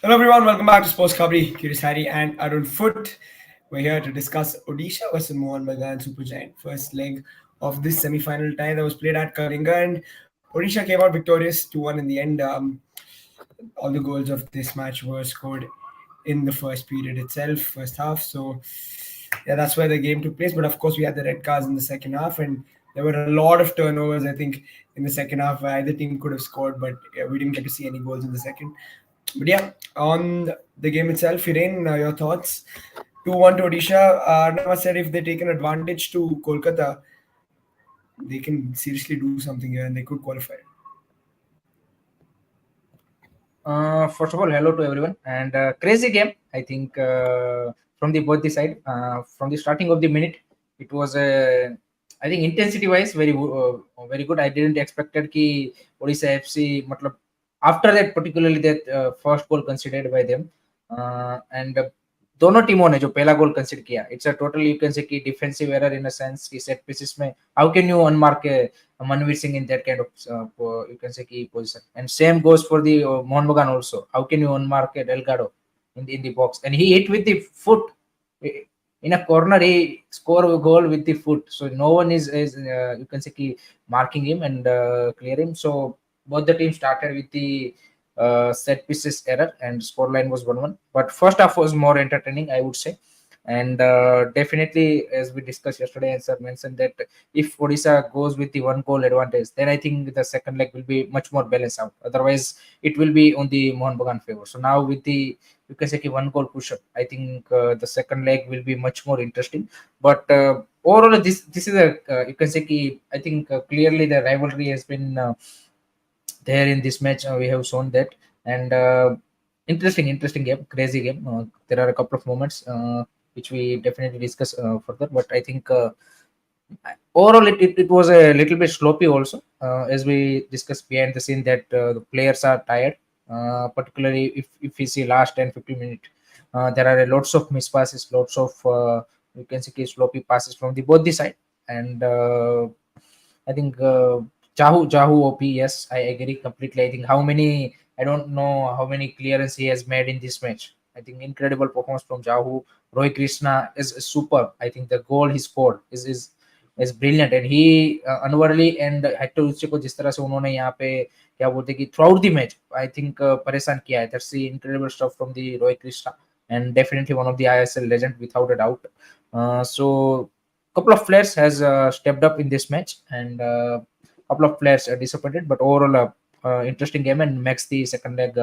Hello everyone, welcome back to Sports Khabri. Curious Harry and Arun Foot. We're here to discuss Odisha versus Mohun Bagan Supergiant. First leg of this semi-final tie that was played at Kalinga, and Odisha came out victorious 2-1 in the end. All the goals of this match were scored in the first period itself, first half. So yeah, that's where the game took place. But of course, we had the red cards in the second half, and there were a lot of turnovers. I think in the second half, where either team could have scored, but we didn't get to see any goals in the second. But yeah, on the game itself, Hiren, your thoughts? 2-1 to Odisha. Arnava said if they take an advantage to Kolkata, they can seriously do something here and they could qualify. First of all, hello to everyone and crazy game. I think from the both the side, from the starting of the minute, it was I think intensity wise very good. I didn't expected कि Odisha FC मतलब after that particularly that first goal considered by them and दोनों टीमों ने जो पहला goal consider किया it's a totally you can say कि defensive error in a sense कि सेट पीसेस में how can you unmark Manveer Singh in that kind of you can say key position. And same goes for the Mohun Bagan also. How can you unmark a Delgado in the box? And he hit with the foot in a corner. He score a goal with the foot. So no one is you can say key marking him and clear him. So both the teams started with the set pieces error and scoreline was 1-1. But first half was more entertaining, I would say. And definitely, as we discussed yesterday, and sir mentioned that if Odisha goes with the one goal advantage, then I think the second leg will be much more balanced out. Otherwise, it will be on the Mohun Bagan favor. So now with the you can say one goal push up, I think the second leg will be much more interesting. But overall, this is a you can say I think clearly the rivalry has been there in this match. We have shown that and. Interesting game, crazy game. There are a couple of moments which we definitely discuss further. But I think overall it was a little bit sloppy also, as we discussed behind the scene that the players are tired, particularly if we see last 10-15 minutes. There are lots of mispasses, lots of you can say sloppy passes from the both the side. And I think Jahu OP, yes, I agree completely. I think how many, I don't know how many clearance he has made in this match. I think incredible performance from Jahu. Roy Krishna is superb. I think the goal he scored is brilliant, and he unworldly and Hector Uche को जिस तरह से उन्होंने यहाँ पे क्या बोलते कि throughout the match I think परेशान किया है. That's the incredible stuff from the Roy Krishna, and definitely one of the ISL legend without a doubt. So couple of players has stepped up in this match, and couple of players are disappointed, but overall interesting game and makes the second leg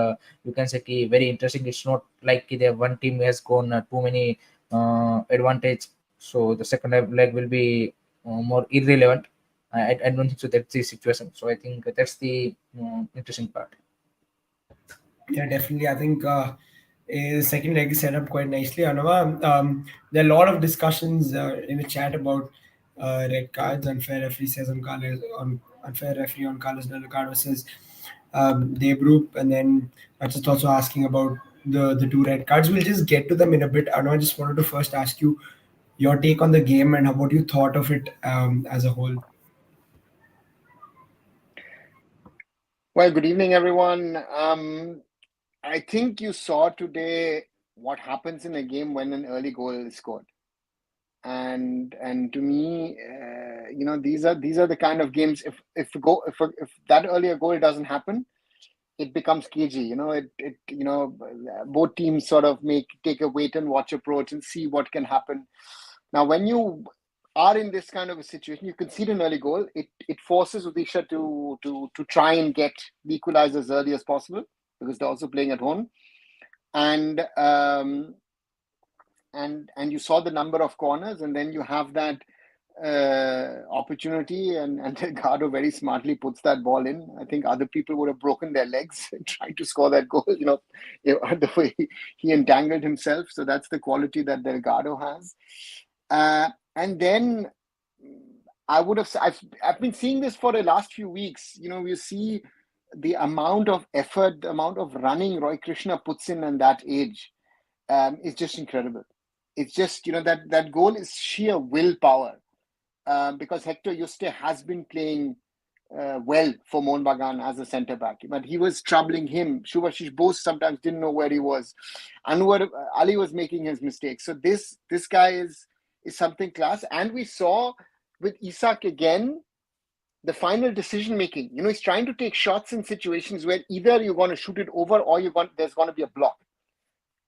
you can say very interesting. It's not like the one team has gone too many advantage, so the second leg will be more irrelevant. I don't think so that's the situation. So I think that's the interesting part. Yeah, definitely. I think the second leg is set up quite nicely. Anava, there are a lot of discussions in the chat about red cards. Unfair referee says on Carlos, on unfair referee on Carlos Delgado says Dave Roop, and then I just also asking about the two red cards. We'll just get to them in a bit. Anava, I just wanted to first ask you your take on the game and what you thought of it as a whole. Well, good evening, everyone. I think you saw today what happens in a game when an early goal is scored, and to me, these are the kind of games. If that earlier goal doesn't happen, it becomes cagey. Both teams sort of take a wait and watch approach and see what can happen. Now, when you are in this kind of a situation, you concede an early goal. It forces Odisha to try and get the equalizer as early as possible because they're also playing at home, and you saw the number of corners, and then you have that opportunity, and Delgado very smartly puts that ball in. I think other people would have broken their legs trying to score that goal. The way he entangled himself. So that's the quality that Delgado has. And then I've been seeing this for the last few weeks. We see the amount of effort, the amount of running Roy Krishna puts in that age is just incredible. It's just, that goal is sheer willpower because Hector Juste has been playing well for Mohun Bagan as a centre back, but he was troubling him. Shubhashish Bose sometimes didn't know where he was. Anwar Ali was making his mistakes. So this guy is something class. And we saw with Isak again the final decision making. He's trying to take shots in situations where either you're going to shoot it over or there's going to be a block.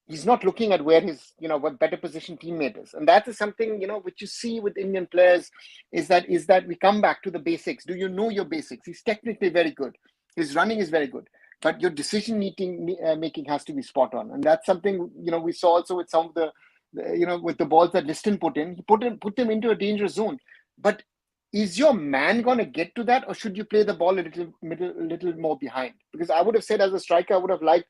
He's not looking at where his, what better position teammate is. And that is something, which you see with Indian players is that we come back to the basics. Do you know your basics? He's technically very good. His running is very good. But your decision making has to be spot on. And that's something, we saw also with some of the with the balls that Liston put in. He put them into a dangerous zone. But is your man going to get to that, or should you play the ball a little more behind? Because I would have said as a striker, I would have liked,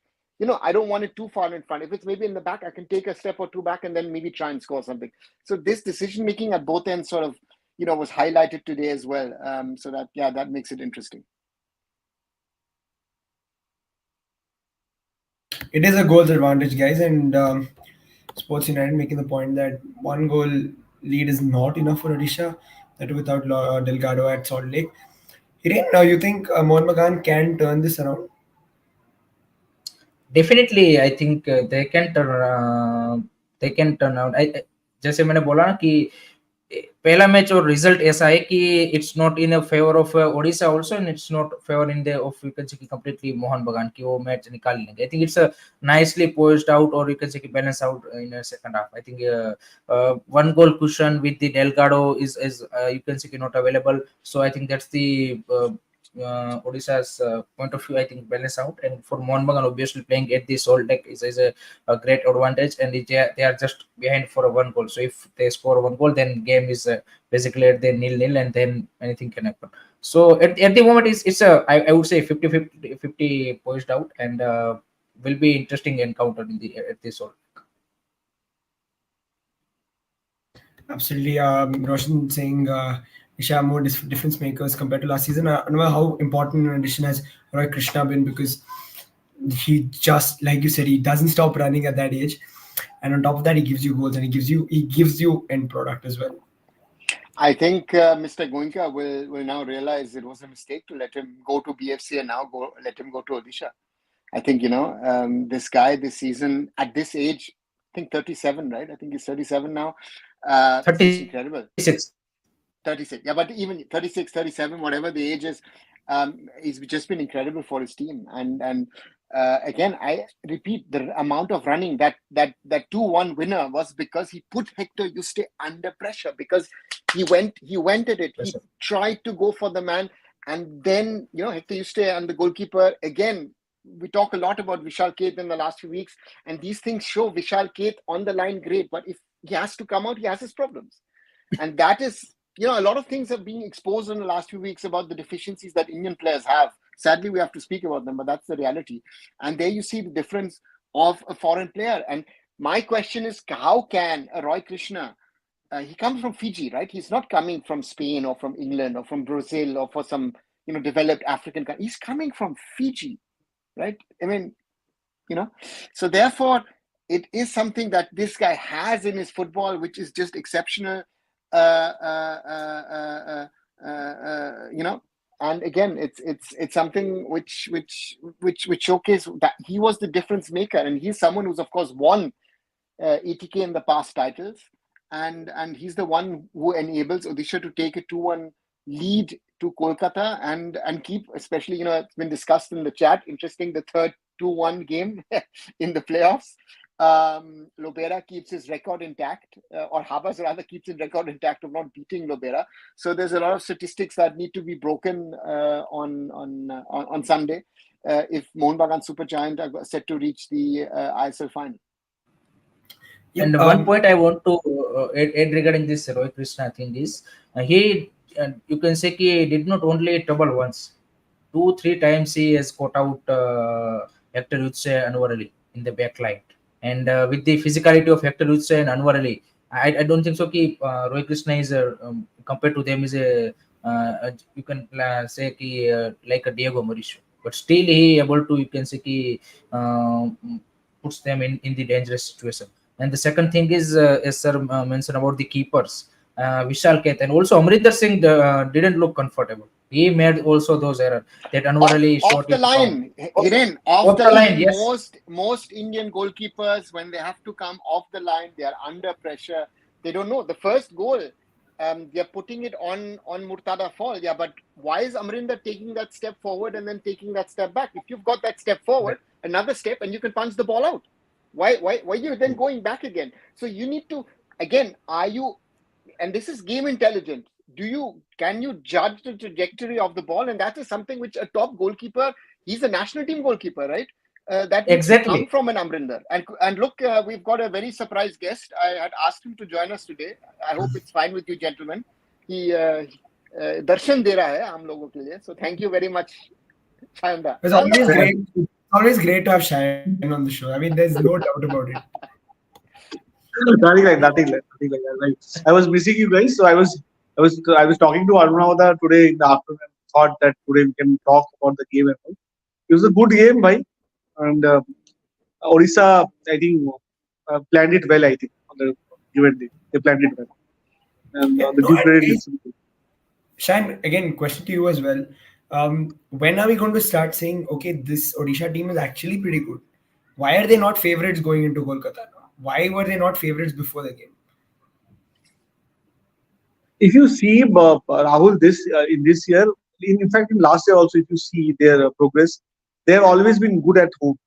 I don't want it too far in front. If it's maybe in the back, I can take a step or two back and then maybe try and score something. So this decision-making at both ends sort of, was highlighted today as well. So that makes it interesting. It is a goals advantage, guys, and Sports United making the point that one goal lead is not enough for Odisha, that without Delgado at Salt Lake. Hiren, now you think Mohun Bagan can turn this around? Definitely, I think they can turn out. जैसे मैंने बोला ना कि पहला match और result ऐसा है कि it's not in favour of Odisha also and it's not favour in the of you can say कि कंप्लीटली मोहन बगान की वो मैच निकाल लेंगे. I think it's nicely poised out, or you can say balance out in a second half. I think one goal cushion with the Delgado is you can say not available. So I think that's the Odisha's point of view. I think balance out, and for Mohun Bagan obviously playing at the Salt Lake is a great advantage, and they are just behind for a one goal. So if they score one goal, then game is basically at the 0-0, and then anything can happen. So at the moment it's a I would say 50 poised out, and will be interesting encounter at the Salt Lake. Absolutely. Roshan saying we should have more difference makers compared to last season. I don't know how important an addition has Roy Krishna been, because he just, like you said, he doesn't stop running at that age, and on top of that, he gives you goals and he gives you end product as well. I think Mr. Goenka will now realize it was a mistake to let him go to BFC and now let him go to Odisha. I think this guy this season at this age, I think 37, right? I think he's 37 now. 36. Incredible. 36. Yeah, but even 36, 37, whatever the age is, he's just been incredible for his team. And again, I repeat, the amount of running that 2-1 winner was because he put Hector Yuste under pressure, because he went at it. He tried to go for the man, and then Hector Yuste and the goalkeeper again. We talk a lot about Vishal Keth in the last few weeks, and these things show Vishal Keth on the line great, but if he has to come out, he has his problems. And that is, a lot of things are being exposed in the last few weeks about the deficiencies that Indian players have. Sadly, we have to speak about them, but that's the reality. And there you see the difference of a foreign player. And my question is, how can a Roy Krishna, he comes from Fiji, right? He's not coming from Spain or from England or from Brazil or for some, developed African country. He's coming from Fiji, right? I mean, so therefore, it is something that this guy has in his football, which is just exceptional. And again, it's something which showcase that he was the difference maker, and he's someone who's of course won ATK in the past titles, and he's the one who enables Odisha to take a 2-1 lead to Kolkata and keep, especially it's been discussed in the chat. Interesting, the third 2-1 game in the playoffs. Lobera keeps his record intact, or Habas rather keeps his record intact of not beating Lobera. So there's a lot of statistics that need to be broken on Sunday if Mohun Bagan Supergiant are set to reach the ISL final. And one point I want to add regarding this Roy Krishna thing is he you can say he did not only trouble once, 2-3 times he has caught out Hector Utse and Anwar Ali in the back line. And with the physicality of Hector Utse and Anwar Ali, I don't think so that Roy Krishna is compared to them is a you can say like a Diego Mauricio, but still he able to, you can say puts them in the dangerous situation. And the second thing is as sir mentioned about the keepers, Vishal Keth and also Amrinder Singh didn't look comfortable. He made also those errors. That Anwar Ali Off shot the it wrong. line, Hiren, off Off the the line, line. yes. Most Indian goalkeepers, when they have to come off the line, they are under pressure. They don't know. The first goal, they are putting it on Murtada Fall. Yeah, but why is Amrinder taking that step forward and then taking that step back? If you've got that step forward, another step, and you can punch the ball out. Why are you then going back again? So you need to, again, are you, and this is game intelligence, can you judge the trajectory of the ball? And that is something which a top goalkeeper, he's a national team goalkeeper, right? That needs to come Exactly. from an Amrinder. And look, we've got a very surprise guest. I had asked him to join us today. I hope it's fine with you, gentlemen. He darshan de raha hai hum logo ke liye. So thank you very much, Shayanda. It's Shayanda always ka hai? great. It's always great to have Shine on the show. I mean, there's no doubt about it. Nothing like that. Like, I was missing you guys, so I was talking to Arunavada today in the afternoon and thought that today we can talk about the game and all. It was a good game, bhai, and Odisha, I think, planned it well. I think on the given day, they planned it well, and Yeah, the no, due and credit needs to be given. Shine, again, question to you as well. When are we going to start saying, okay, this Odisha team is actually pretty good? Why are they not favorites going into Kolkata now? Why were they not favorites before the game? If you see Rahul this in this year, in fact in last year also, if you see their progress, they have always been good at home.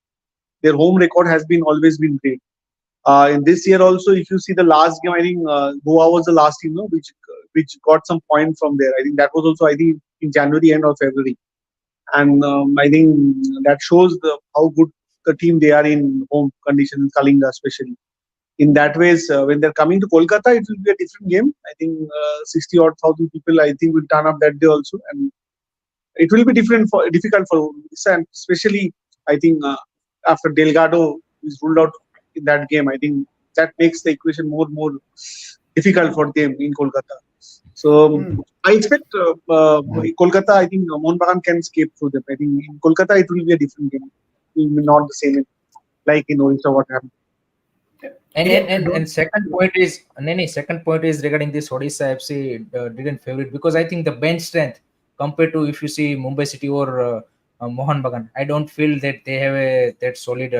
Their home record has been always been great. In this year also, if you see the last game, I think Goa was the last team, no, which got some point from there. I think that was also, I think, in January end or February, and I think that shows how good the team they are in home conditions, Kalinga especially. In that ways, when they're coming to Kolkata, it will be a different game. I think 60 odd thousand people, I think, will turn up that day also, and it will be difficult for Odisha, and especially I think after Delgado is ruled out in that game, I think that makes the equation more difficult for them in Kolkata. So I expect Kolkata. I think Mohun Bagan can escape through them. I think in Kolkata it will be a different game. It will be not the same like in Odisha what happened. And Again, and, and, and second point is regarding this Odisha FC didn't favorite because I think the bench strength compared to if you see Mumbai City or Mohun Bagan, I don't feel that they have that solid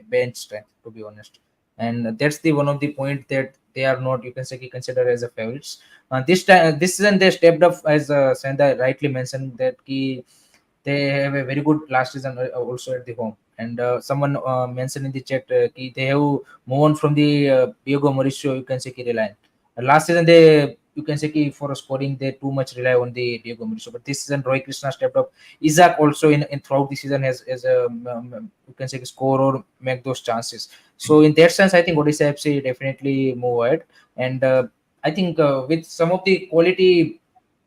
bench strength, to be honest. And that's the one of the point that they are not, you can say, considered as a favorites. This time, this season they stepped up, as Sandha rightly mentioned, that they have a very good last season also at the home. And someone mentioned in the chat they have moved on from the Diego Mauricio, you can say, reliant. Last season they, you can say, for scoring they too much rely on the Diego Mauricio, but this season Roy Krishna stepped up. Isaac also in throughout the season has you can say score or make those chances. So in that sense, I think Odisha FC definitely move ahead. And I think with some of the quality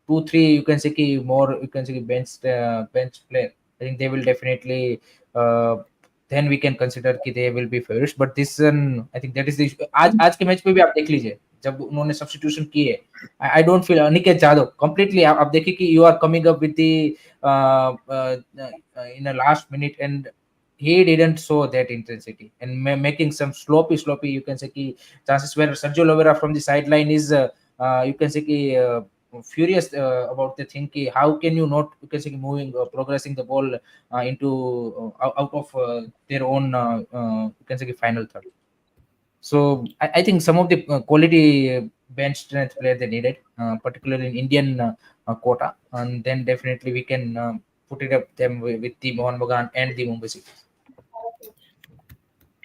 2 3, you can say more, you can say bench player, I think they will definitely then we can consider कि they will be favorites. But this I think that is the issue. आज के match पे भी आप देख लीजिए जब उन्होंने सब्स्टिट्यूशन किए, I don't feel Aniket Jadhav completely, आप देखिए कि you are coming up with the in a last minute, and he didn't show that intensity and making some sloppy, you can say chances where Sergio Lovera from the sideline is you can say furious about the thing how can you not, you can say moving progressing the ball into out of their own you can say final third. So I think some of the quality bench strength player they needed, particularly in Indian quota, and then definitely we can put it up them with the Mohun Bagan and the Mumbai City.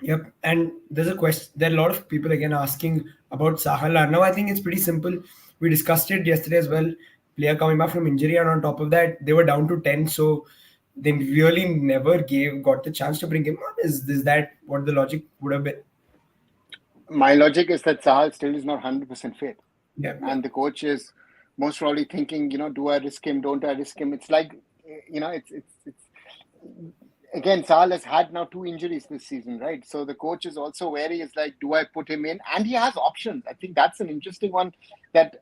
Yep, and there's a question. There are a lot of people again asking about Sahal. Now I think it's pretty simple. We discussed it yesterday as well. Player coming back from injury, and on top of that, they were down to 10, so they really never got the chance to bring him on. Is that what the logic would have been? My logic is that Sahal still is not 100% fit. Yeah, And the coach is most probably thinking, do I risk him? Don't I risk him? It's like, it's again, Sahal has had now 2 injuries this season, right? So the coach is also wary. Is like, do I put him in? And he has options. I think that's an interesting one that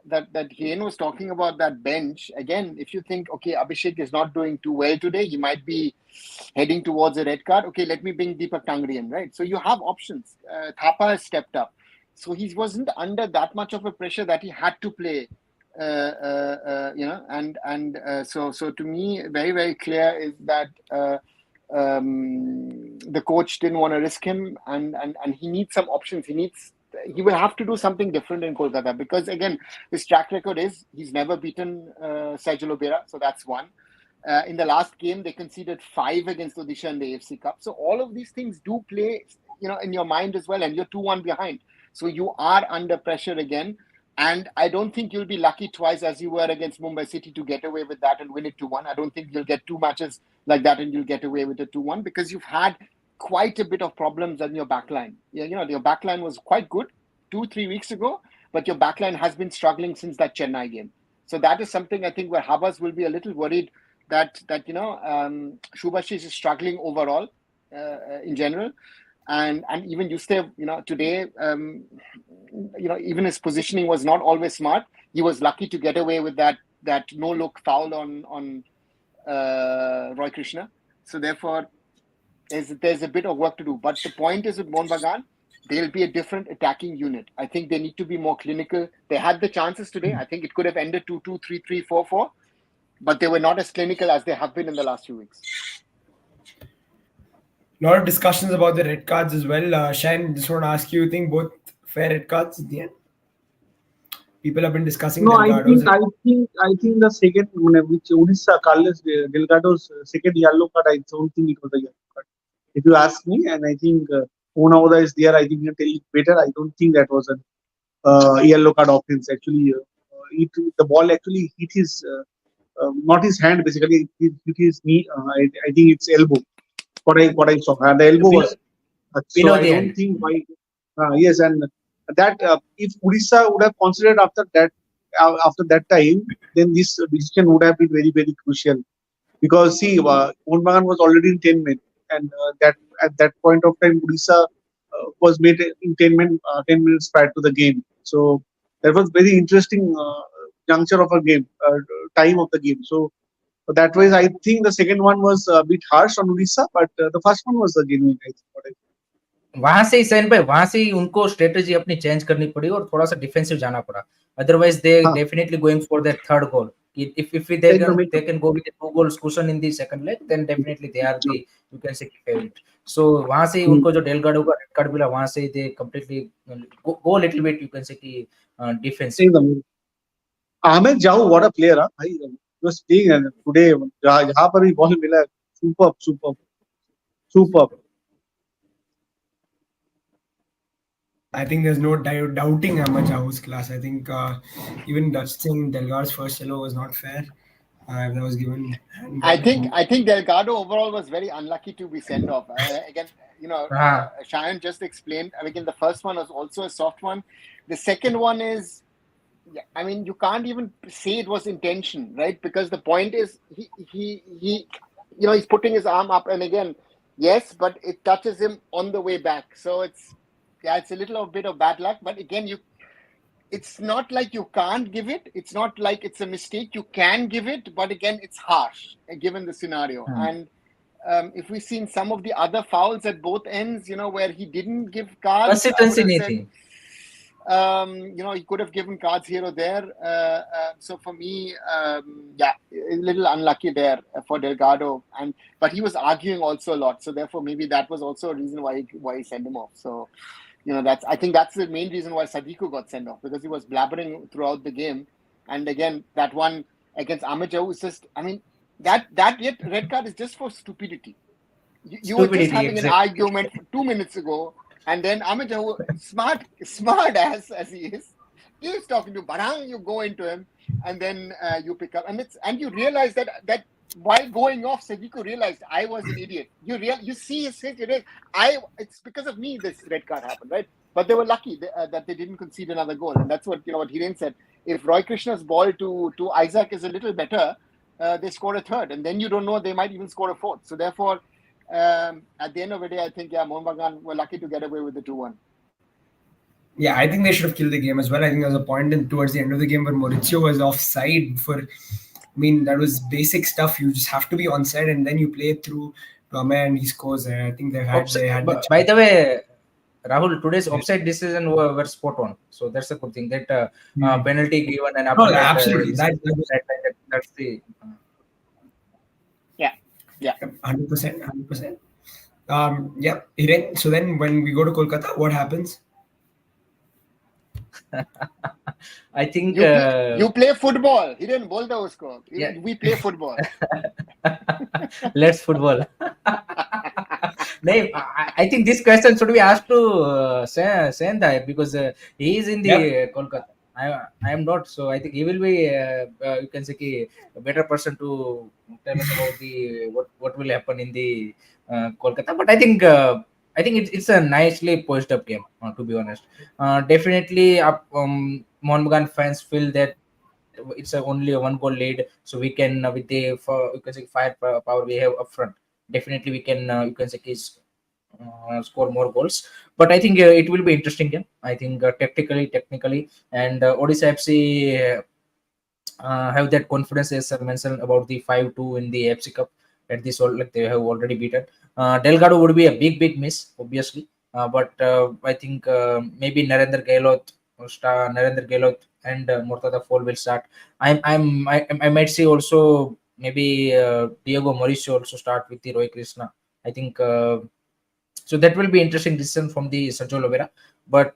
Hien was talking about, that bench. Again, if you think, okay, Abhishek is not doing too well today, he might be heading towards a red card. Okay, let me bring Deepak Tangri in, right? So you have options. Thapa has stepped up. So he wasn't under that much of a pressure that he had to play So to me, very, very clear is that the coach didn't want to risk him, and he needs some options. He will have to do something different in Kolkata, because again, his track record is he's never beaten Sergio Lobera, so that's one. In the last game, they conceded 5 against Odisha in the AFC Cup. So all of these things do play, in your mind as well, and you're 2-1 behind. So you are under pressure again. And I don't think you'll be lucky twice as you were against Mumbai City to get away with that and win it 2-1. I don't think you'll get 2 matches like that and you'll get away with it 2-1, because you've had quite a bit of problems on your backline. Your backline was quite good 2-3 weeks ago, but your backline has been struggling since that Chennai game. So that is something I think where Habas will be a little worried that Shubhashish is struggling overall in general. And even Yustev, today, even his positioning was not always smart. He was lucky to get away with that no-look foul on Roy Krishna. So therefore, there's a bit of work to do. But the point is with Mohun Bagan, they'll be a different attacking unit. I think they need to be more clinical. They had the chances today. I think it could have ended 2-2, 3-3, 4-4. But they were not as clinical as they have been in the last few weeks. A lot of discussions about the red cards as well. Shane, just want to ask you think both fair red cards at the end? People have been discussing No, Delgado's. I think the second, which Odisha, Carlos Delgado's second yellow card, I don't think it was a yellow card. If you ask me, and I think Onavoda is there, I think he'll tell it better. I don't think that was a yellow card offense. Actually, the ball actually hit his, not his hand, basically, it hit his knee. I think it's elbow. What I saw, and the elbow was. So I don't think why. Yes, and that if Odisha would have considered after that time, then this decision would have been very, very crucial. Because see, Mohun Bagan was already in 10 men, and that at that point of time, Odisha was made in 10 minutes prior to the game. So that was very interesting juncture of a game, time of the game. So that way, I think the second one was a bit harsh on Odisha, but the first one was the genuine. I think. वहां से ही San भाई, वहां से ही उनको strategy अपनी change करनी पड़ी और थोड़ा सा डिफेंसिव जाना पड़ा. Otherwise they definitely going for that third goal. If they can go with the 2 goals cushion in the second leg, then definitely they are the, you can say, favorite. So वहां से ही उनको जो Delgado का red card मिला, वहां से ही they completely go little bit, you can say, कि defensive. Ahmed Jahu, what a player! He was playing today. जहाँ पर भी बॉल मिला, superb. I think there's no doubting Ahmed Jahu's class. I think even Dutch thing, Delgado's first yellow was not fair. That was given. I think Delgado overall was very unlucky to be sent off. Again, Shayan just explained. Again, the first one was also a soft one. The second one is, I mean, you can't even say it was intention, right? Because the point is, he's putting his arm up, and again, yes, but it touches him on the way back. So it's a little bit of bad luck. But again, it's not like you can't give it. It's not like it's a mistake. You can give it, but again, it's harsh given the scenario. And if we've seen some of the other fouls at both ends, where he didn't give cards, he could have given cards here or there. So for me, a little unlucky there for Delgado. But he was arguing also a lot. So therefore, maybe that was also a reason why he sent him off. So, I think that's the main reason why Sadiku got sent off, because he was blabbering throughout the game. And again, that one against Ahmed Jahu is just, I mean, that red card is just for stupidity. You were just having an argument 2 minutes ago, and then Ahmed Jahu, smart as he is, he's talking to Barang, you go into him, and then you pick up, and you realize that while going off, Sadiku realized I was an idiot. You see his face. It's because of me this red card happened, right? But they were lucky that they didn't concede another goal, and that's what Hiren said. If Roy Krishna's ball to Isaac is a little better, they score a third, and then you don't know, they might even score a fourth. So therefore, at the end of the day, I think Mohun Bagan were lucky to get away with the 2-1. Yeah, I think they should have killed the game as well. I think there was a point towards the end of the game where Mauricio was offside for. I mean, that was basic stuff. You just have to be onside, and then you play it through Rama, and he scores. I think they had. By the way, Rahul, today's Yeah. offside decision were spot on. So that's a good thing. That penalty given, and No, after that, absolutely. it's that's the. Yeah, yeah. 100%, 100%. Yeah, Hiren, so then when we go to Kolkata, what happens? I think, You play football. He didn't bowl the usko. yeah. We play football. Let's football. No, I think this question should be asked to Sendai, because he is in the Yep. Kolkata. I am not, so I think he will be. You can say a better person to tell us about the what will happen in the Kolkata. But I think it's a nicely poised up game. To be honest, definitely, Mohun Bagan fans feel that it's only a one goal lead, so we can with the you can say firepower we have up front. Definitely, we can you can say score more goals. But I think it will be interesting game. I think tactically, technically, and Odisha FC have that confidence, as I mentioned about the 5-2 in the FC Cup at this all, like they have already beaten. Delgado would be a big miss, obviously. But I think maybe Narendra Gailot and Murtada Fall will start. I might see also maybe Diego Mauricio also start with the Roy Krishna. I think so that will be interesting decision from the Sergio Lovera, but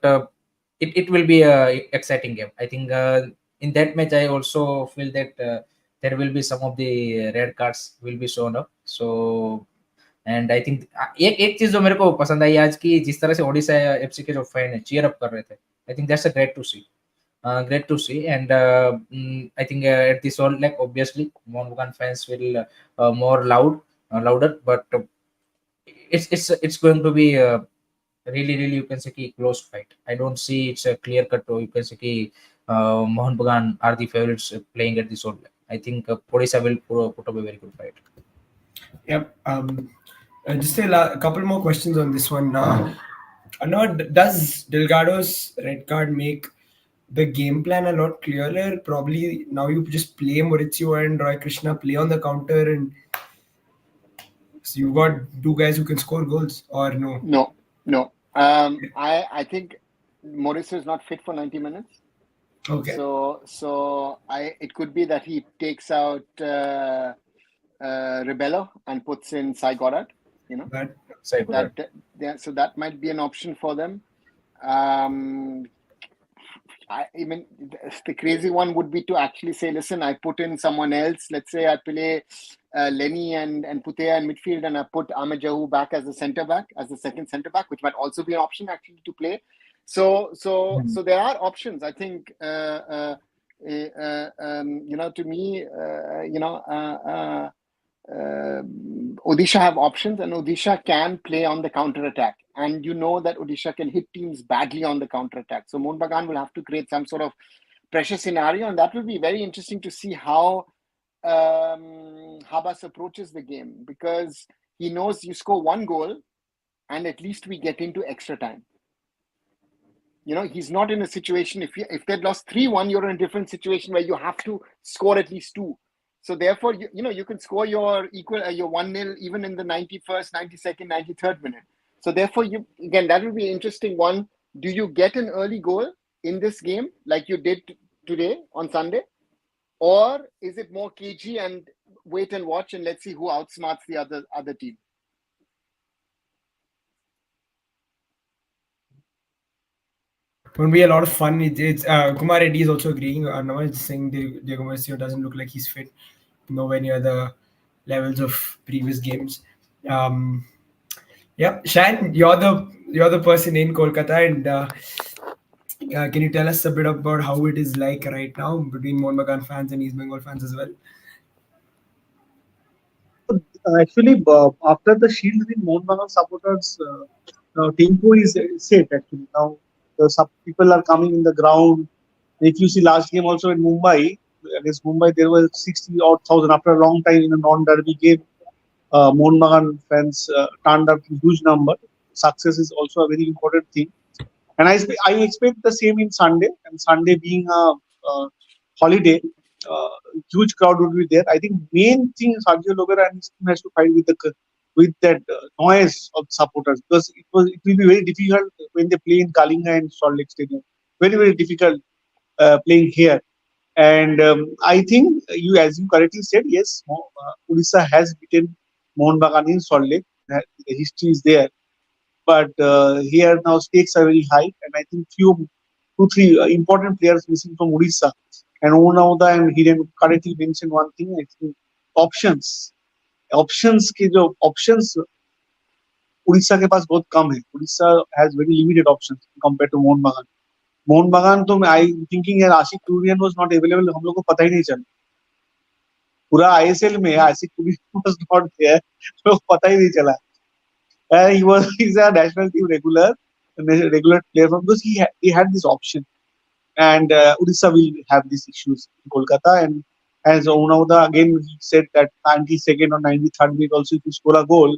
it will be a exciting game. I think in that match I also feel that there will be some of the red cards will be shown up. So and I think एक चीज जो मेरे को पसंद आई आज की, जिस तरह से ओडिशा एफसी के जो फैन है चीयर अप कर रहे थे, I think that's a great to see. And I think at this all, like obviously Mohun Bagan fans will more louder, but it's going to be really you can say close fight. I don't see it's a clear cut, or you can say Mohun Bagan are the favorites playing at this all. I think Odisha will put up a very good fight. Yep. Just a couple more questions on this one. Now, does Delgado's red card make the game plan a lot clearer? Probably now you just play Maurizio and Roy Krishna play on the counter, and so you've got two guys who can score goals, or no? No. I think Mauricio is not fit for 90 minutes. Okay. So it could be that he takes out Rebello and puts in Sai Goddard. You know, so that might be an option for them. I mean, the crazy one would be to actually say, listen, I put in someone else. Let's say I play Lenny and Putea in midfield, and I put Ahmed Jahu back as a centre back, as the second centre back, which might also be an option actually to play. So there are options. I think to me, Odisha have options, and Odisha can play on the counter attack, and you know that Odisha can hit teams badly on the counter attack. So Mohun Bagan will have to create some sort of pressure scenario, and that will be very interesting to see how Habas approaches the game, because he knows you score one goal and at least we get into extra time. You know, he's not in a situation, if they'd lost 3-1, you're in a different situation where you have to score at least two. So therefore, you can score your 1-0 even in the 91st, 92nd, 93rd minute. So therefore, that will be an interesting one. Do you get an early goal in this game like you did today on Sunday? Or is it more cagey and wait and watch and let's see who outsmarts the other team? It would be a lot of fun. It's Kumar Reddy is also agreeing. Arnav is saying Diego Mauricio doesn't look like he's fit, nowhere near the levels of previous games. Yeah, Shan, you're the person in Kolkata, and can you tell us a bit about how it is like right now between Mohun Bagan fans and East Bengal fans as well? Actually, after the shield win, Mohun Bagan supporters tempo is set. Actually, now some people are coming in the ground. If you see last game also in Mumbai, against Mumbai, there were 60 odd thousand after a long time in a non-derby game. Mohun Bagan fans turned up in huge number. Success is also a very important thing, and I expect the same in Sunday. And Sunday being a holiday, huge crowd would be there. I think main thing Sergio Lovera and his team has to fight with the with that noise of supporters, because it will be very difficult when they play in Kalinga and Salt Lake Stadium. Very difficult playing here. And I think as you correctly said, yes, Odisha has beaten Mohun Bagan in Salt Lake. The history is there, but here now stakes are very high, and I think two, three important players missing from Odisha. And Onauda and Hiren correctly mentioned one thing. I think options, options के जो options Orissa के पास बहुत कम है. Orissa has very limited options compared to Mohan बागान. मोहन बागान तो मैं I thinking यार आशिक कुरियन वाज नॉट अवेलेबल, हम लोग को पता ही नहीं चला. पूरा आईएसएल में आशिक कुरियन वाज नॉट देयर, तो पता ही नहीं चला. He's a national team regular player from, because he had this option. And Odisha will have these issues in Kolkata. And as Onauda again he said that 92nd or 93rd minute also if you score a goal,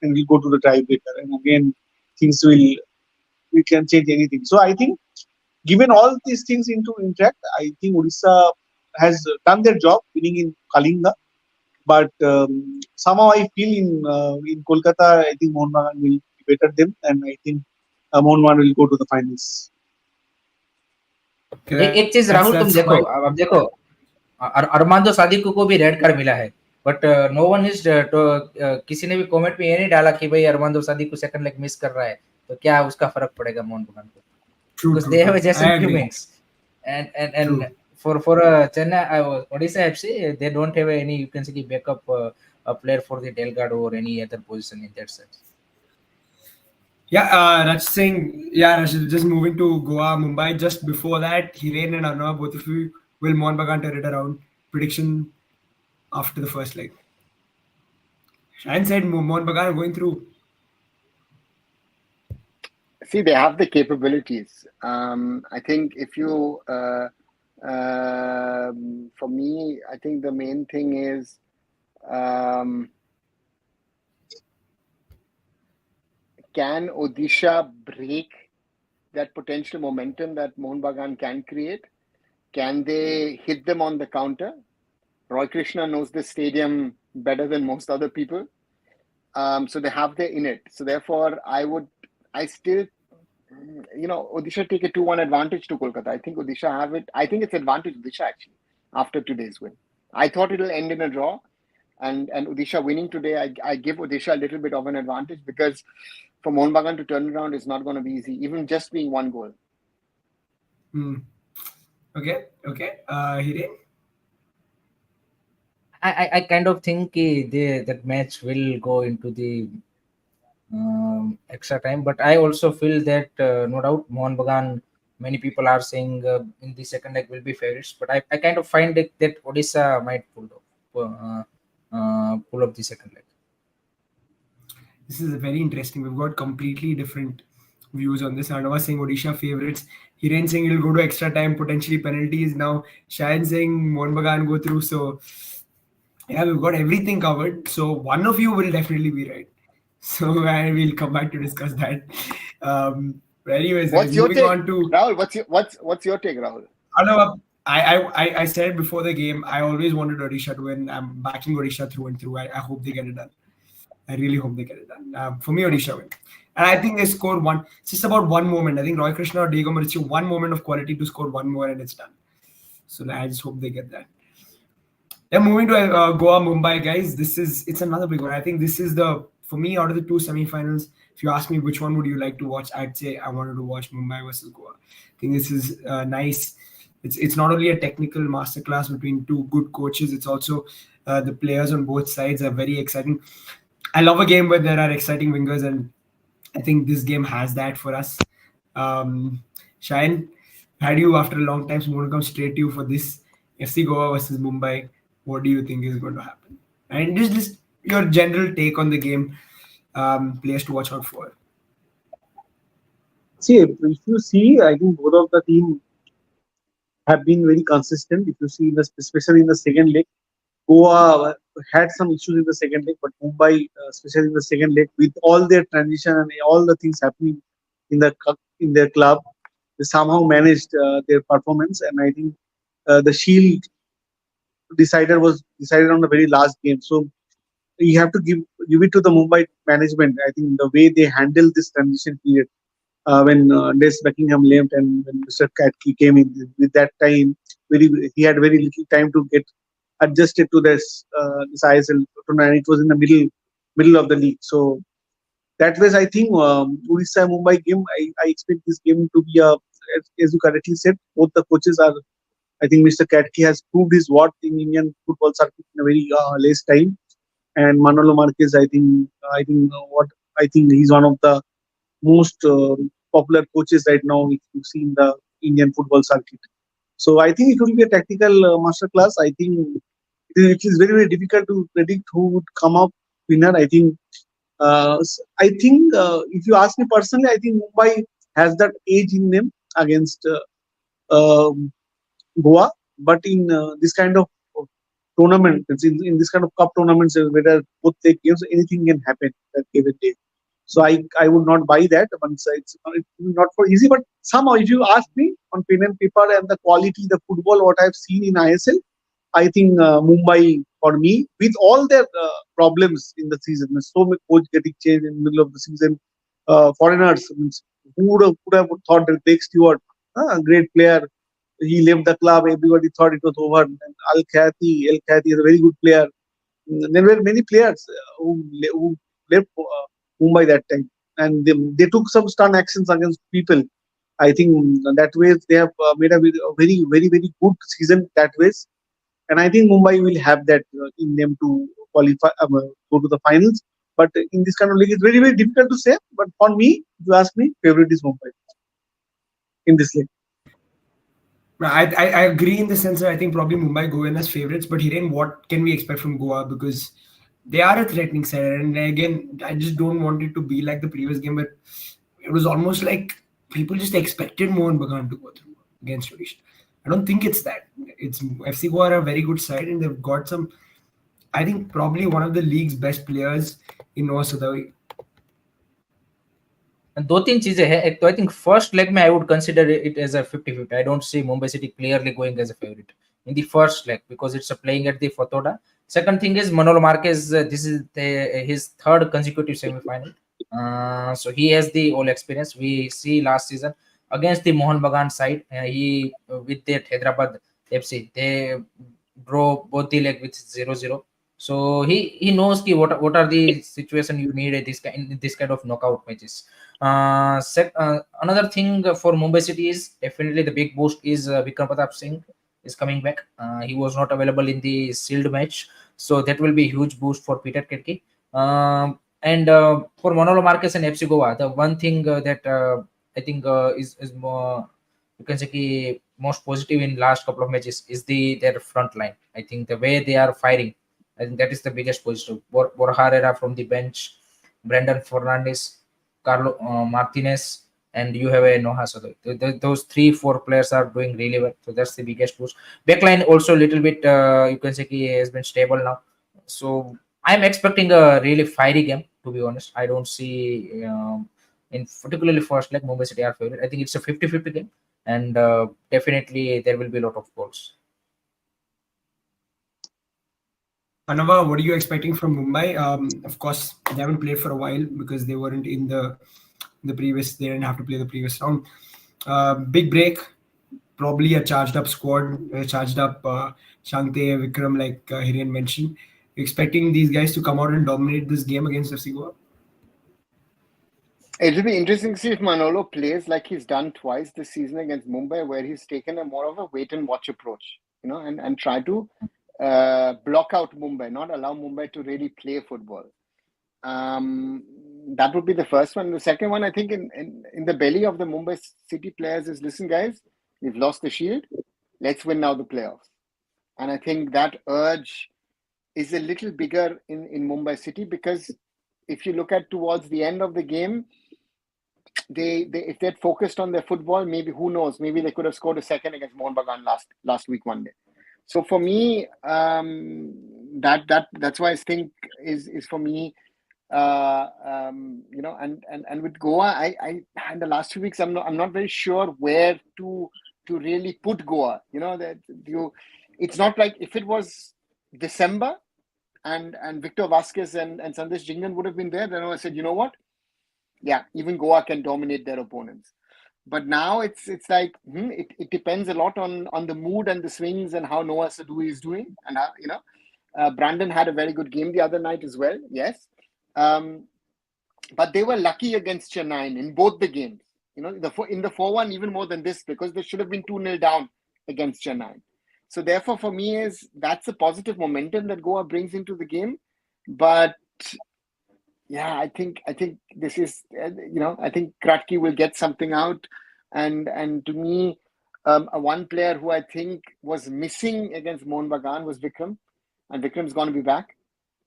and we'll go to the tiebreaker. And again things we can change anything. So I think given all these things into intact, I think Odisha has done their job winning in Kalinga. But somehow I feel in Kolkata, I think Mohun Bagan will be better them, and I think Mohun Bagan will go to the finals. एक चीज राहुल तुम देखो, अब देखो अरमांदो सादिक को भी red card मिला है, बट नो वन इज किसी ने भी कमेंट में ये नहीं डाला कि भाई अरमांदो सादिक को सेकंड लेग मिस कर रहा है तो क्या उसका फर्क पड़ेगा मोहन बगान को, because they have just improvements. And for Chennai Odisha FC, they don't have any, you can say, backup a player for the Delgado or any other position in that sense. Yeah, Raj Singh. Yeah, Rashid, just moving to Goa, Mumbai. Just before that, Hiren and Arnav, both of you, will Mohun Bagan turn it around? Prediction after the first leg. Shahin said Mohun Bagan going through. See, they have the capabilities. I think if you, for me, I think the main thing is can Odisha break that potential momentum that Mohun Bagan can create? Can they hit them on the counter? Roy Krishna knows this stadium better than most other people. So they have their in it. So therefore, I still, Odisha take a 2-1 advantage to Kolkata. I think Odisha have it. I think it's advantage Odisha actually after today's win. I thought it'll end in a draw, and Odisha winning today, I give Odisha a little bit of an advantage, because for Mohun Bagan to turn around is not going to be easy, even just being one goal. Okay. Hiren? I kind of think that match will go into the extra time, but I also feel that no doubt Mohun Bagan, many people are saying in the second leg will be favorites, but I kind of find it that Odisha might pull up the second leg. This is very interesting. We've got completely different views on this. Arnav saying Odisha favorites. Hiren saying it'll go to extra time, potentially penalties. Now Shahin saying Mohun Bagan go through. So yeah, we've got everything covered. So one of you will definitely be right. So we'll come back to discuss that. Anyways, what's your moving take, on to Rahul? What's your take, Rahul? Arnav, I said before the game, I always wanted Odisha to win. I'm backing Odisha through and through. I hope they get it done. I really hope they get it done. For me, Odisha win. And I think they score one. It's just about one moment. I think Roy Krishna or Diego Mauricio, one moment of quality to score one more and it's done. So I just hope they get that. Then moving to Goa, Mumbai, guys. It's another big one. I think this is for me, out of the two semifinals, if you ask me which one would you like to watch, I'd say I wanted to watch Mumbai versus Goa. I think this is nice. It's not only a technical masterclass between two good coaches, it's also the players on both sides are very exciting. I love a game where there are exciting wingers, and I think this game has that for us. Shahin, had you after a long time, so I'm going to come straight to you for this FC Goa versus Mumbai. What do you think is going to happen? And just your general take on the game, players to watch out for. See, if you see, I think both of the team have been very consistent. If you see, especially in the second leg, Goa had some issues in the second leg, but Mumbai, especially in the second leg, with all their transition and all the things happening in their club, they somehow managed their performance. And I think the Shield was decided on the very last game. So you have to give it to the Mumbai management. I think the way they handle this transition period when Des Buckingham left and when Mr. Katke came in, with that time, he had very little time to get adjusted to this ISL tournament. And it was in the middle of the league. So that was, I think, Odisha Mumbai game. I expect this game to be as you correctly said, both the coaches are. I think Mr. Katke has proved his worth in Indian football circuit in a very less time. And Manolo Marquez, what I think he's one of the most popular coaches right now, if you see in the Indian football circuit. So I think it will be a tactical masterclass. I think it is very, very difficult to predict who would come up winner. I think if you ask me personally, I think Mumbai has that edge in them against um Goa. But in this kind of tournament, in this kind of cup tournaments, whether both take games, anything can happen that given day. So I would not buy that. Once it's not for easy, but somehow if you ask me on pen and paper and the quality, the football what I've seen in ISL, I think Mumbai for me with all their problems in the season, there's so many coach getting changed in the middle of the season, foreigners. Means, who would have thought that Blake Stewart, a great player, he left the club. Everybody thought it was over. And El Khati is a very good player. There were many players who left Mumbai that time, and they took some stern actions against people. I think that way they have made a very, very, very good season that ways, and I think Mumbai will have that in them to qualify, go to the finals. But in this kind of league, it's very, very difficult to say. But for me, if you ask me, favorite is Mumbai in this league. I agree in the sense that I think probably Mumbai go in as favorites, but Hiren, what can we expect from Goa? Because they are a threatening side, and again, I just don't want it to be like the previous game, but it was almost like people just expected Mohun Bagan to go through against Odisha. I don't think it's that. It's FC Goa are a very good side, and they've got some. I think probably one of the league's best players in Noah Sadawi. दो तीन चीजें हैं. एक तो I think first leg में I would consider it as a 50-50. I don't see Mumbai city clearly going as a favourite in the first leg because it's playing at the Fatoda. Second thing is Manolo Marquez. This is his third consecutive semi-final. So he has the all experience. We see last season against the Mohun Bagan side, he with that Hyderabad FC, they draw both the leg with 0-0. So he knows what are the situation you need at this kind of knockout matches. Another thing for Mumbai City is definitely the big boost is Vikram Pratap Singh is coming back. He was not available in the sealed match, so that will be a huge boost for Peter Kirky. And for Manolo Marquez and FC Goa, the one thing that I think is more, you can say most positive in last couple of matches is their front line. I think the way they are firing, I think that is the biggest positive. Borja Herrera from the bench, Brendan Fernandes, Carlo Martinez, and you have a Noah Sadawi. Those 3-4 players are doing really well, so that's the biggest boost. Backline also a little bit, you can say has been stable now. So I'm expecting a really fiery game, to be honest. I don't see in particularly first leg Mumbai City are favorite. I think it's a 50-50 game, and definitely there will be a lot of goals. Anava, what are you expecting from Mumbai? Of course, they haven't played for a while because they weren't in the previous. They didn't have to play the previous round. Big break, probably a charged up squad, charged up Shankte, Vikram, like Hiren mentioned. You expecting these guys to come out and dominate this game against FC Goa? It will be interesting to see if Manolo plays like he's done twice this season against Mumbai, where he's taken a more of a wait and watch approach, and try to block out Mumbai, not allow Mumbai to really play football. That would be the first one. The second one, I think, in the belly of the Mumbai City players is, listen, guys, we've lost the shield. Let's win now the playoffs. And I think that urge is a little bigger in Mumbai City, because if you look at towards the end of the game, they if they'd focused on their football, maybe, who knows, maybe they could have scored a second against Mohun Bagan last week one day. So for me, that's why I think is for me, and with Goa, I in the last 2 weeks I'm not very sure where to really put Goa. It's not like if it was December, and Victor Vasquez and Sandesh Jingan would have been there, then I said, you know what? Yeah, even Goa can dominate their opponents. But now it's like it depends a lot on the mood and the swings and how Noah Sadhu is doing, and how, Brandon had a very good game the other night as well. Yes, um, but they were lucky against Chennai in both the games. In the 4-1 even more than this, because they should have been 2-0 down against Chennai. So therefore, for me, that's a positive momentum that Goa brings into the game. But yeah, I think this is I think Kratky will get something out, and to me, a one player who I think was missing against Mohun Bagan was Vikram, and Vikram's going to be back,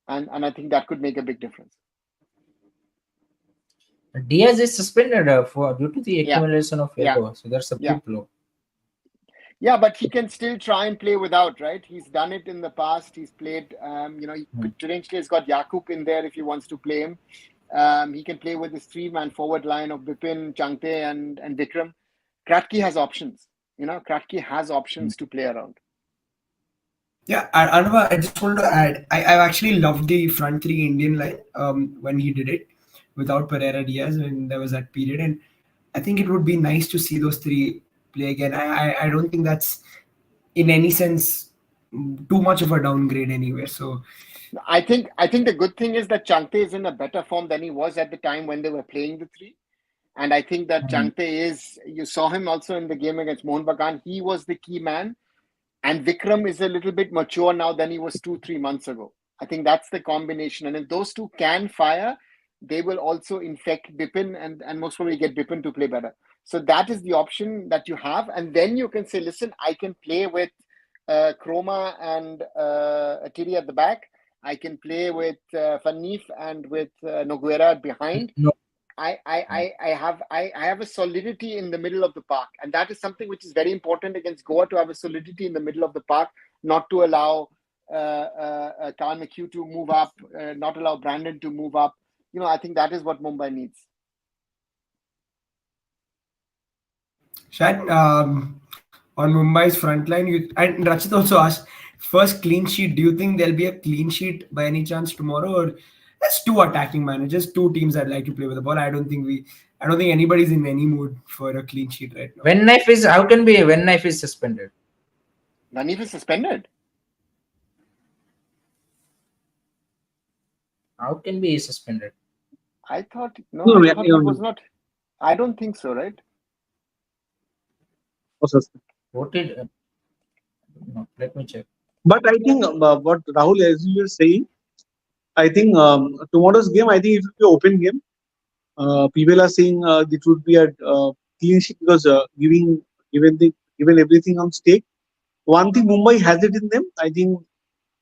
and I think that could make a big difference. Diaz is suspended for due to the Yeah. accumulation of Yeah. yellow, so that's a Yeah. big blow. Yeah, but he can still try and play without, right? He's done it in the past. He's played, potentially has got Yakub in there if he wants to play him. He can play with his three-man forward line of Bipin, Changte, and Vikram. Kratky has options. Kratky has options to play around. Yeah, and Anava, I just wanted to add, I actually loved the front three Indian line when he did it without Pereira Diaz when there was that period. And I think it would be nice to see those three play again. I don't think that's in any sense too much of a downgrade anywhere. So I think the good thing is that Changte is in a better form than he was at the time when they were playing the three. And I think that Changte you saw him also in the game against Mohun Bagan. He was the key man. And Vikram is a little bit mature now than he was 2-3 months ago. I think that's the combination. And if those two can fire, they will also infect Bipin and most probably get Bipin to play better. So that is the option that you have. And then you can say, listen, I can play with Chroma and Attiri at the back. I can play with Fanif and with Noguera behind. No. I have a solidity in the middle of the park, and that is something which is very important against Goa, to have a solidity in the middle of the park, not to allow Kyle McHugh to move up, not allow Brandon to move up. I think that is what Mumbai needs. Shan, on Mumbai's front line, and Rachit also asked, first clean sheet, do you think there'll be a clean sheet by any chance tomorrow? Or that's two attacking managers, two teams that like to play with the ball. I don't think anybody's in any mood for a clean sheet right now. How can be when Knife is suspended? Nanif is suspended. How can be suspended? I thought No, I thought he was not. I don't think so, right? What did? No, let me check. But I think what Rahul, as you were saying, I think tomorrow's game, I think it will be an open game. People are saying it would be a clean sheet because given everything on stake. One thing Mumbai has it in them. I think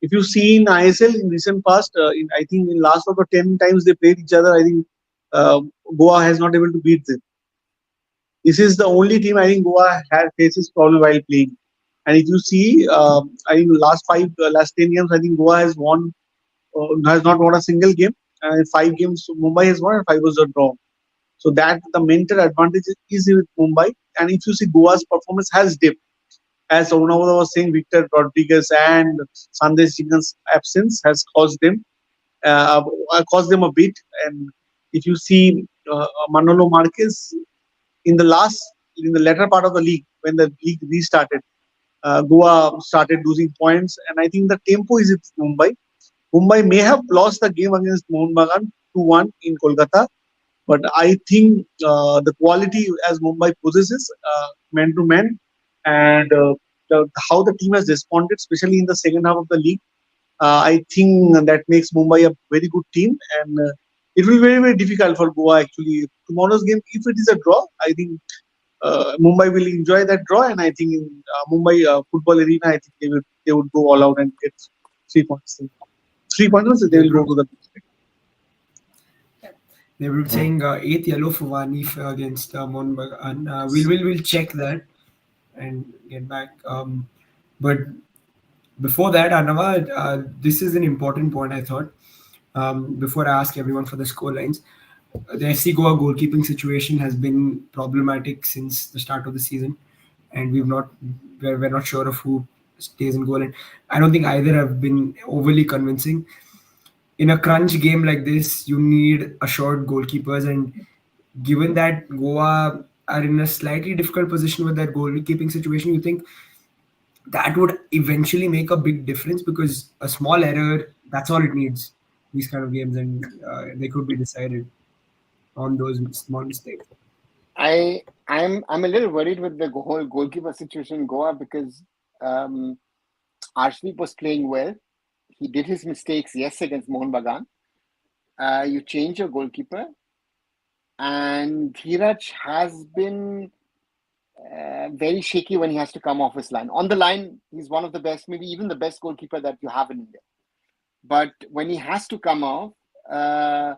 if you see in ISL in recent past, I think in last over 10 times they played each other, I think Goa has not able to beat them. This is the only team I think Goa has faces problem while playing. And if you see, I think last 10 games, I think Goa has not won a single game. 5 games Mumbai has won and 5 was a draw. So that the mental advantage is with Mumbai. And if you see, Goa's performance has dipped. As Onawada was saying, Victor Rodriguez and Sandesh Jingan's absence has caused them a bit. And if you see Manolo Marquez in the latter part of the league, when the league restarted, Goa started losing points, and I think the tempo is with Mumbai. Mumbai may have lost the game against Mohun Bagan 2-1 in Kolkata, but I think the quality as Mumbai possesses man to man, and how the team has responded, especially in the second half of the league, I think that makes Mumbai a very good team, and it will be very, very difficult for Goa actually. Tomorrow's game, if it is a draw, I think Mumbai will enjoy that draw, and I think in Mumbai football arena, I think they would go all out and get 3 points. 3 points, they will go to the. They were saying 8th yellow for Vanif against Mohun Bagan. We'll check that and get back. But before that, Anava, this is an important point, I thought. Before I ask everyone for the score lines, the FC Goa goalkeeping situation has been problematic since the start of the season, and we're not sure of who stays in goal. And I don't think either have been overly convincing. in a crunch game like this, you need assured goalkeepers. And given that Goa are in a slightly difficult position with their goalkeeping situation, you think that would eventually make a big difference, because a small error, that's all it needs, these kind of games, and they could be decided on those small mistakes. I'm a little worried with the whole goalkeeper situation in Goa because um, Arshdeep was playing well. He did his mistakes, yes, against Mohun Bagan. You change your goalkeeper, and Dheeraj has been very shaky when he has to come off his line. On the line, he's one of the best, maybe even the best goalkeeper that you have in India. But when he has to come off, uh,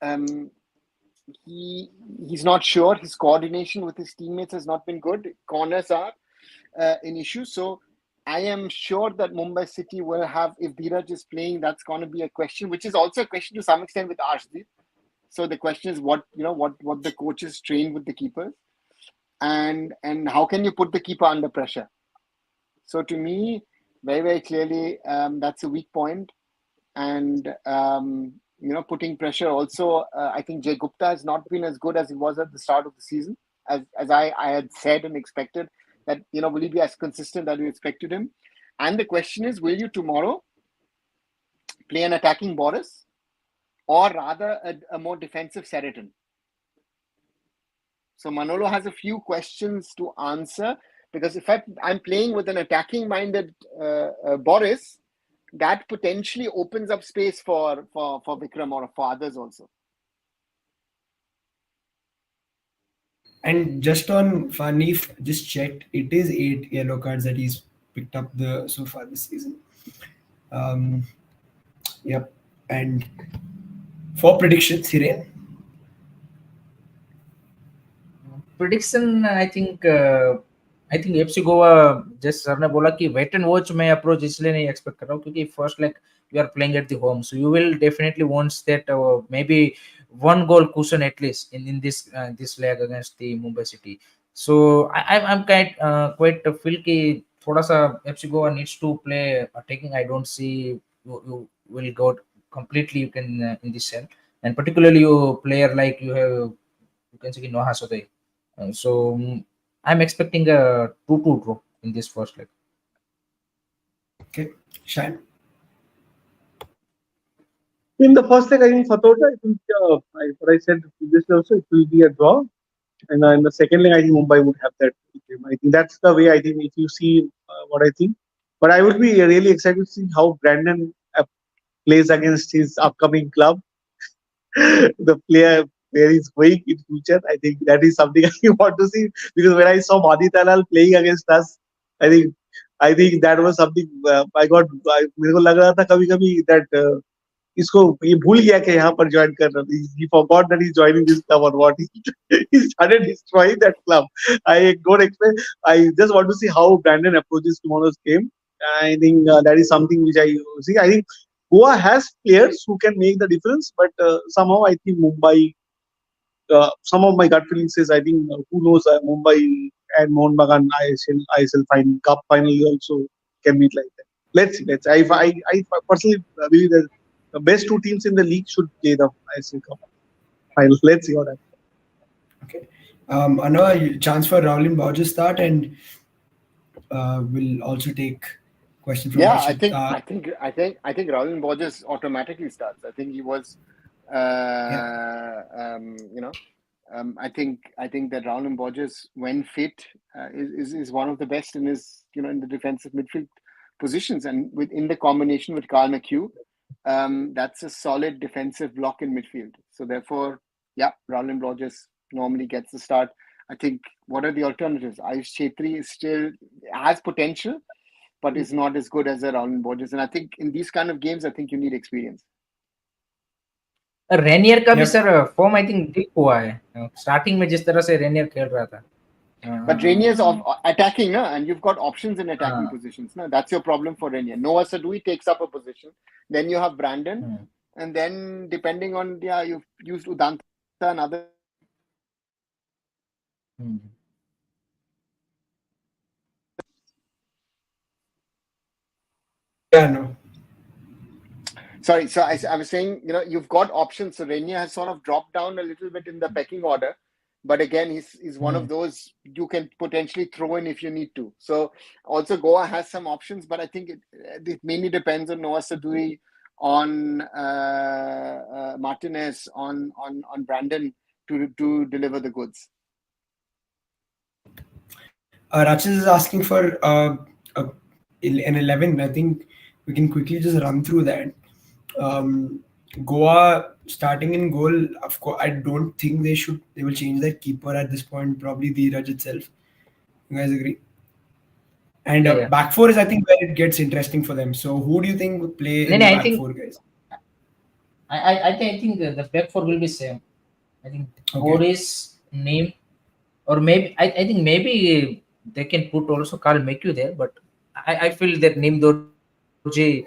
um, he's not sure. His coordination with his teammates has not been good. Corners are an issue. So I am sure that Mumbai City will have, if Dheeraj is playing, that's going to be a question, which is also a question to some extent with Arshdeep. So the question is what the coaches train with the keepers, and how can you put the keeper under pressure? So to me, very very clearly, that's a weak point, and putting pressure also. I think Jay Gupta has not been as good as he was at the start of the season, as I had said and expected. That will he be as consistent that we expected him? And the question is, will you tomorrow play an attacking Boris, or rather a more defensive Sheraton? So Manolo has a few questions to answer, because if I'm playing with an attacking minded Boris, that potentially opens up space for Vikram or for others also. And just on Fanif, just checked, it is 8 yellow cards that he's picked up the so far this season. Um, yep. And for predictions, Hiren. Prediction, I think FC Goa just sir ने बोला कि wait and watch मैं approach इसलिए नहीं expect कर रहा हूँ क्योंकि first like we are playing at the home so you will definitely wants that may be one goal cushion at least in this leg against the Mumbai City. So I'm quite feel कि थोड़ा सा FC Goa needs to play attacking. I don't see you will go completely you can in this cell, and particularly you player like you can say Noah Sodai. So I'm expecting a 2-2 draw in this first leg. Okay. Shan. In the first leg, I think Fatota, it will be what I said previously also, it will be a draw. And in the second leg, I think Mumbai would have that game. I think that's the way I think if you see what I think. But I would be really excited to see how Brandon plays against his upcoming club. The player where he's going in future. I think that is something I want to see, because when I saw Madi Talal playing against us, I think that was something I got. मेरे को लग रहा था कभी-कभी that इसको ये भूल गया कि यहाँ पर ज्वाइन कर रहा. He forgot that he's joining this club or what. He started destroying that club. I don't expect. I just want to see how Brandon approaches tomorrow's game. I think that is something which I see. I think Goa has players who can make the difference, but somehow I think Mumbai. Some of my gut feeling says I think who knows Mumbai and Mohun Bagan ISL final cup finally also can meet like that. Let's see. I personally believe that the best two teams in the league should play the ISL cup final. Let's see what happens. Okay. Another chance for Raulin Borges start, and we'll also take question from Yeah, Harshit. I think Raul Borges automatically starts. I think he was, Yeah. I think that Raul Borges, when fit, is one of the best in his in the defensive midfield positions, and in the combination with Carl McHugh, that's a solid defensive block in midfield. So therefore, yeah, Raul Borges normally gets the start. I think what are the alternatives? Ayush Chetri still has potential, but is not as good as a Raul Borges. And I think in these kind of games, I think you need experience. Rainier का भी Yep. Sir form I think ठीक हुआ है starting में जिस तरह से Rainier खेल रहा था. But Rainier's attacking, no? And you've got options in attacking positions. No? That's your problem for Rainier. Noah Sadui takes up a position. Then you have Brandon. And then depending on, you've used Udanta and other. Yeah, no. Sorry, so I was saying, you've got options. So Renia has sort of dropped down a little bit in the pecking order, but again, he's one of those you can potentially throw in if you need to. So also Goa has some options, but I think it mainly depends on Noah Saduri, on Martinez, on Brandon to deliver the goods. Rachis is asking for an 11. I think we can quickly just run through that. Goa starting in goal, of course, I don't think they will change their keeper at this point, probably Dheeraj itself. You guys agree? And Yeah. back four is, I think, where it gets interesting for them. So who do you think will play in the I back think four, guys? I think the back four will be same. I think Okay. Boris, Neem, or maybe I think maybe they can put also Carl Meku there, but I feel that Neem Dorji,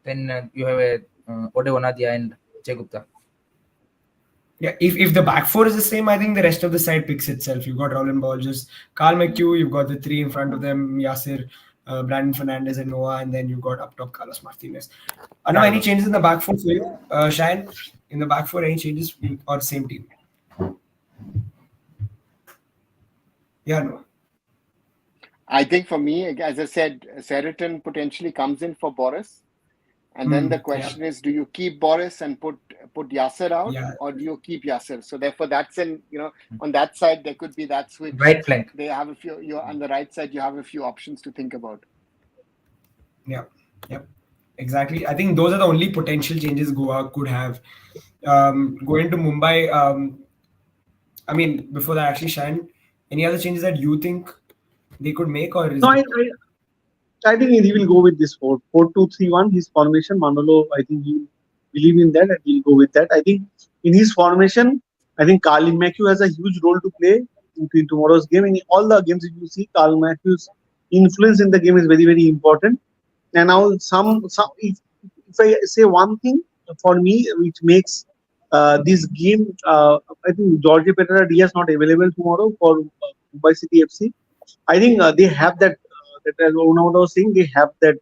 then you have a Ode Onadia and Jay Gupta. Yeah, if the back four is the same, I think the rest of the side picks itself. You've got Roland Ball, just Carl McHugh, you've got the three in front of them, Yasir, Brandon Fernandez, and Noah, and then you've got up top Carlos Martinez. Are there any changes in the back four for you, Shine? In the back four, any changes or same team? Yeah, no. I think for me, as I said, Sheraton potentially comes in for Boris. And then the question is, do you keep Boris and put Yasser out, or do you keep Yasser? So therefore, that's on that side there could be that switch. Right flank. They have a few. You're on the right side. You have a few options to think about. Yeah, exactly. I think those are the only potential changes Goa could have. Going to Mumbai. I mean, before that, actually, Shine, any other changes that you think they could make, or is No, it? I think he will go with this 4-2-3-1. His formation, Manolo, I think he believe in that and he'll go with that. I think in his formation, I think Carl Matthew has a huge role to play in tomorrow's game. In all the games, if you see, Carl Matthew's influence in the game is very, very important. And now, if I say one thing for me, which makes this game, I think Jorge Pereira Diaz not available tomorrow for Mumbai City FC. I think they have that as Onamada was saying, they have that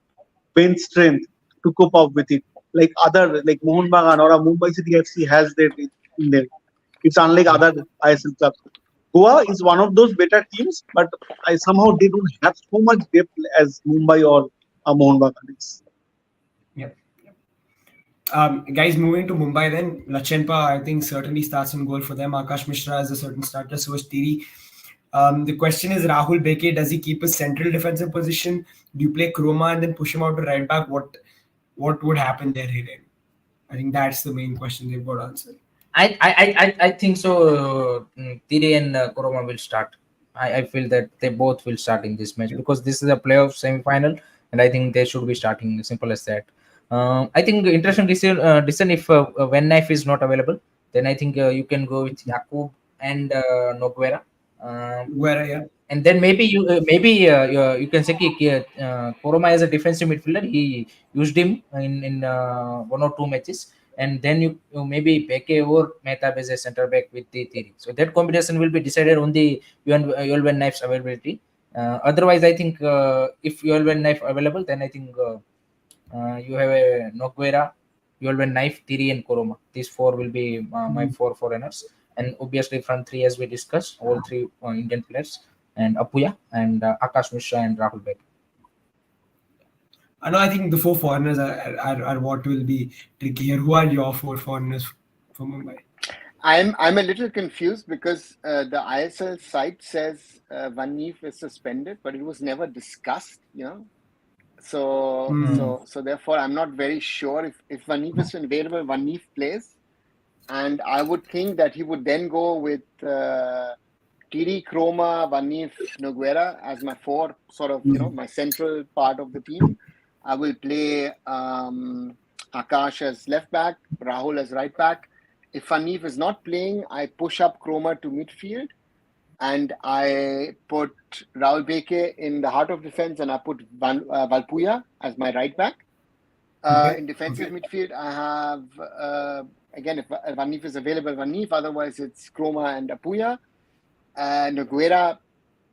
bench strength to cope up with it. Like Mohun Bagan or a Mumbai City FC has that in there. It's unlike other ISL clubs. Goa is one of those better teams, but somehow they don't have so much depth as Mumbai or Mohun Bagan is. Yep. Guys, moving to Mumbai then, Lachenpa, I think, certainly starts in goal for them. Akash Mishra is a certain starter, so is Tiri. The question is, Rahul Beke, does he keep a central defensive position? Do you play Kroma and then push him out to right back? What would happen there, Hiren? I think that's the main question they've got to answer. I think so. Tiri and Koroma will start. I feel that they both will start in this match because this is a playoff semi-final, and I think they should be starting. Simple as that. I think interesting decision if when knife is not available, then I think you can go with Yakub and Noguera. And then maybe you can say Koroma as a defensive midfielder. He used him in 1 or 2 matches. And then you maybe Beke or Mehtab as a center back with the Tiri. So that combination will be decided on the Yolven Knife's availability. Otherwise, I think if Yolven Knife available, then I think you have a Noguera, Yolven Knife, Tiri, and Koroma. These 4 will be my 4 foreigners. And obviously, front 3, as we discussed, all 3 Indian players, and Apuya, and Akash Mishra, and Rahul Beke. I think the 4 foreigners are what will be tricky here. Who are your 4 foreigners for Mumbai? I'm a little confused because the ISL site says Van Neef is suspended, but it was never discussed, So therefore, I'm not very sure if Van Neef is available. Van Neef plays, and I would think that he would then go with Tiri, Kroma, Van Neef, Noguera as my 4 sort of my central part of the team. I will play Akash as left back, Rahul as right back. If Van Neef is not playing, I push up Kroma to midfield, and I put Rahul Beke in the heart of defense, and I put Valpuya as my right back. In defensive midfield, I have again, if Van Neef is available, Van Neef. Otherwise, it's Kroma and Apuya, and Noguera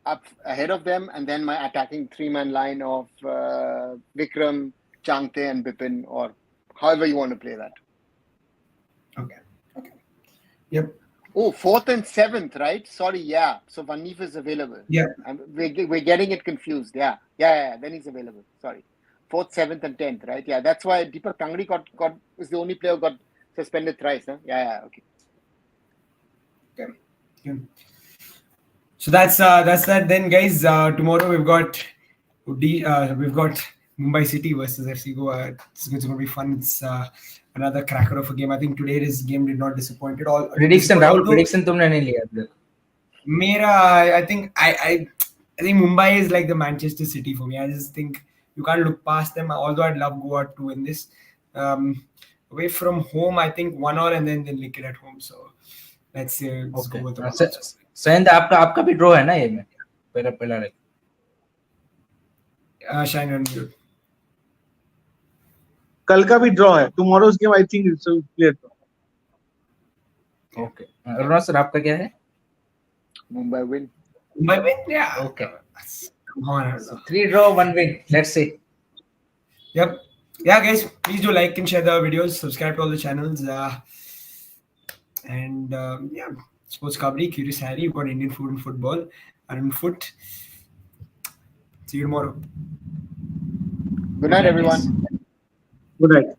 up ahead of them, and then my attacking 3-man line of Vikram, Changte, and Bipin, or however you want to play that. Okay. Yep. Oh, 4th and 7th, right? Sorry, yeah. So Vanif is available. Yeah. We're getting it confused. Yeah. Then he's available. Sorry. 4th, 7th, and 10th, right? Yeah, that's why Deepak Tangri was the only player who got suspended thrice. Huh? Yeah. Okay. Yeah. So that's that. Then, guys, tomorrow we've got Mumbai City versus FC Goa. It's going to be fun. It's another cracker of a game. I think today's game did not disappoint at all. Prediction, Rahul. Although Prediction तुमने नहीं लिया अभी तक. I think I think Mumbai is like the Manchester City for me. I just think you can't look past them. Although I'd love Goa to win this. Away from home, I think 1-1 and then lick it at home. So let's go with the results. सैंद आपका भी draw है ना ये में पहला leg. Shine on you. कल का भी ड्रॉ है. Tomorrow's game I think it's a clear draw. Okay. Aruna sir आपका क्या है? Mumbai win. Yeah. Okay. Come on. So 3 draw, 1 win. Let's see. Yep. Yeah, guys, please do like and share the videos. Subscribe to all the channels. And yeah, Sports Kabaddi, Curious Harry. You've got Indian food and football. Arun Foot. See you tomorrow. Good night, everyone. Good night.